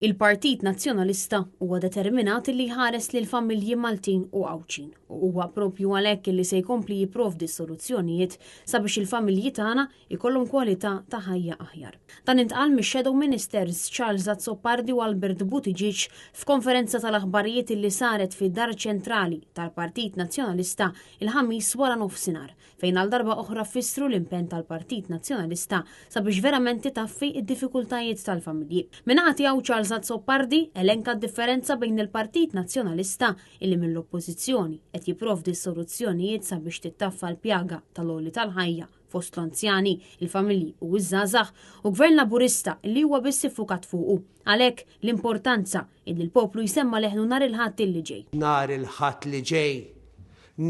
Il-Partit Nazzjonalista huwa determinat li jħares lil familji Maltin u Għawċin u huwa propju għalhekk li se jkompli jipprovdi soluzzjonijiet sabiex il-familji tagħna ikollhom kwalità ta' ħajja aħjar. Dan intqal mix-Shadow Ministers Charles Azzopardi u Albert Buttigieg f'konferenza tal-aħbarijiet li saret fid-Dar Ċentrali tal-Partit Nazzjonalista il-ħamis wara nofsinhar, fejn għal darba oħra fissru l-impenn tal-Partit Nazzjonalista sabiex verament taffi id-diffikultajiet tal-familji. Minħati għaw Charles Azzopardi elenka differenza bejn il-Partit Nazzjonalista illi mill-oppożizzjoni qed jipprovdi soluzzjonijiet sabiex tittaffa l-pjaga tal-għoli tal-ħajja fost l-anzjani, il-familji u iż-żgħażagħ u Gvern Laburista illi huwa biss iffukat fuqu. Għalhekk l-importanza illi l-poplu jsemma leħnu nhar il-Ħadd li ġej. Nhar il-Ħadd li ġej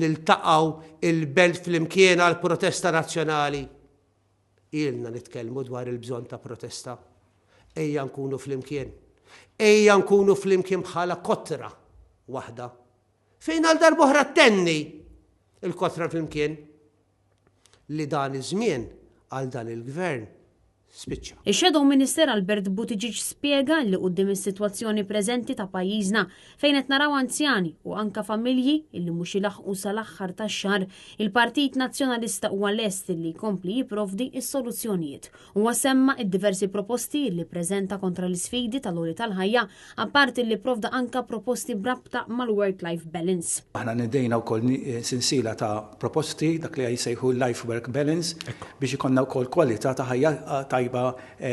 niltaqgħu il-belt flimkien għal protesta nazzjonali. Ilna nitkellmu dwar il-bżonn ta' protesta. Ejja nkunu flimkien. Ejja nkunu flimkien bħala kotra waħda. Fejn għal darba oħra tenni il-kotra flimkien li dan iż-żmien għal dan il-gvern spiċċa. Ix-Shadow Minister Albert Buttigieg spjega li quddiem is-sitwazzjoni preżenti ta' pajjiżna fejn qed naraw anzjani u anke familji illi mhux ilaħqu sal-aħħar tax-xahar, il-Partit Nazzjonalista huwa lest li jkompli jipprovdi s-soluzzjonijiet. Huwa semma d-diversi proposti li preżenta kontra l-isfidi tal-għoli tal-ħajja, apparti li provda anke proposti brabta mal-work-life balance. Aħna nidejna wkoll sensiela ta' proposti dak li jsejħu life-work balance biex ikonna wkoll kwalità ta' ħajja tajba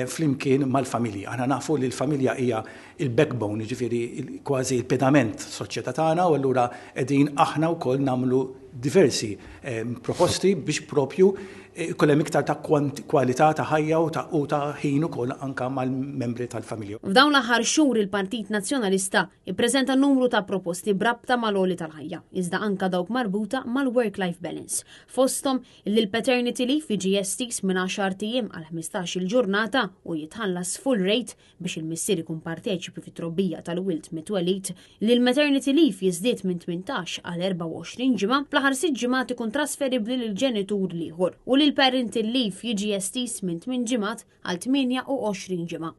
flimkien mal-familja. Aħna nafu li l-familja hija il-backbone, ġifieri kważi il-pedament soċjetà tagħna u allura qegħdin aħna wkoll nagħmlu diversi proposti biex propju kollha iktar ta' kwalità ta' ħajja u ta' ħin ukoll anke mal-membri tal-familja. F'dawn l-aħħar xhur il-Partit Nazzjonalista ippreżenta numru ta' proposti brabta mal-għoli tal-ħajja, iżda anke dawk marbuta mal-work-life balance. Fosthom li l-paternity leave jiġi estis minn 10 ijiem għal 15-il ġurnata u jitħallas full rate biex il-missier ikun parteċipi fit-trobbija tal-wild mitwelid, li l-maternity leave jiżdied minn 18 għal 24 ġimgħa fl-aħħar 6 ġimgħat ikun trasferibbli lil ġenitur ieħor u li l-parental leave jiġi estis minn 8 ġimgħat għal 28 ġimgħa.